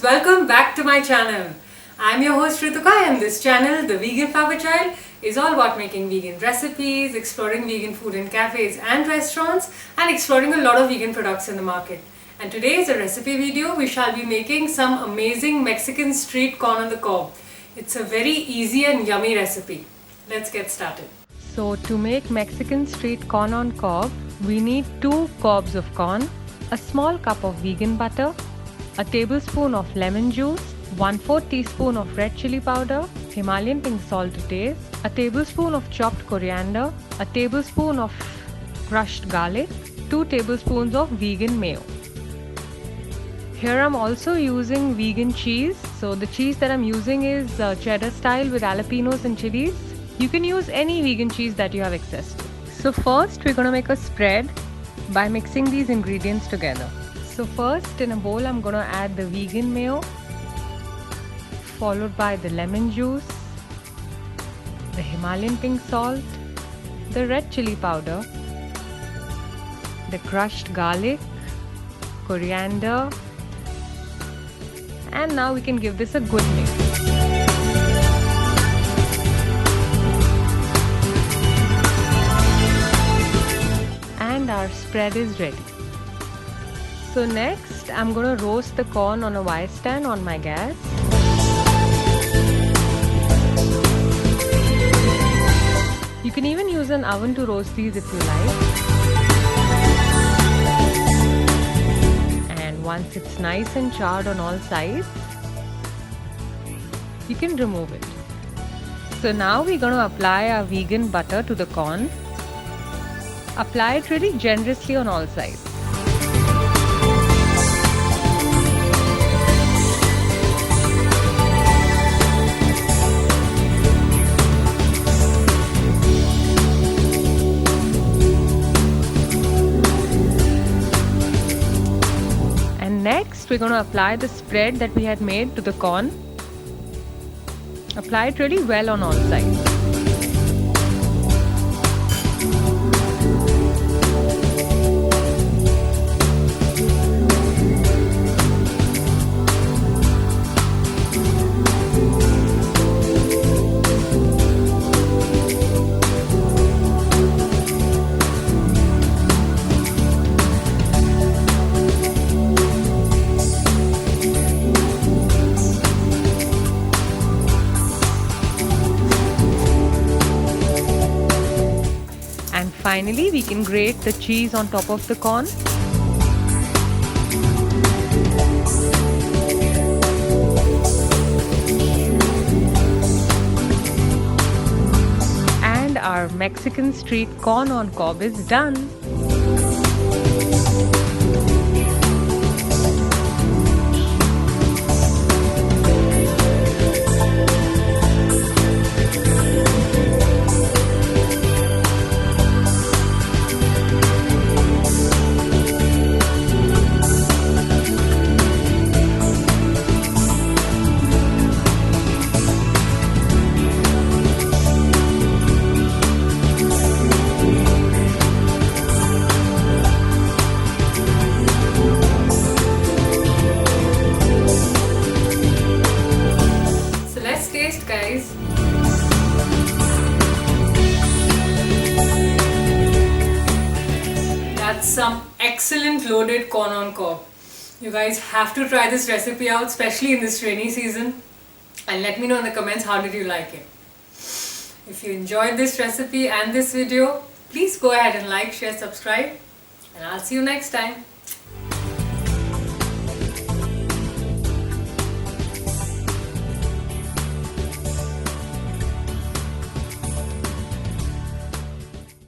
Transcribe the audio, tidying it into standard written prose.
welcome back to my channel. I'm your host Rituka, and this channel, The Vegan Flower Child, is all about making vegan recipes, exploring vegan food in cafes and restaurants, and exploring a lot of vegan products in the market. And today is a recipe video. We shall be making some amazing Mexican street corn on the cob. It's a very easy and yummy recipe. Let's get started. So to make Mexican street corn on cob, we need 2 cobs of corn, a small cup of vegan butter, a tablespoon of lemon juice, 1/4 teaspoon of red chili powder, Himalayan pink salt to taste, a tablespoon of chopped coriander, a tablespoon of crushed garlic, 2 tablespoons of vegan mayo. Here I'm also using vegan cheese. So the cheese that I'm using is cheddar style with jalapenos and chilies. You can use any vegan cheese that you have access to. So first we're going to make a spread by mixing these ingredients together. So first in a bowl I'm going to add the vegan mayo, followed by the lemon juice, the Himalayan pink salt, the red chili powder, the crushed garlic, coriander, and now we can give this a good mix. And our spread is ready. So next I'm going to roast the corn on a wire stand on my gas. You can even use an oven to roast these if you like. And once it's nice and charred on all sides, you can remove it. So now we're going to apply our vegan butter to the corn. Apply it really generously on all sides. Next, we're going to apply the spread that we had made to the corn. Apply it really well on all sides. And finally, we can grate the cheese on top of the corn. And our Mexican street corn on cob is done. Guys, that's some excellent loaded corn on cob. You guys have to try this recipe out, especially in this rainy season, and let me know in the comments how did you like it. If you enjoyed this recipe and this video, please go ahead and like, share, subscribe, and I'll see you next time.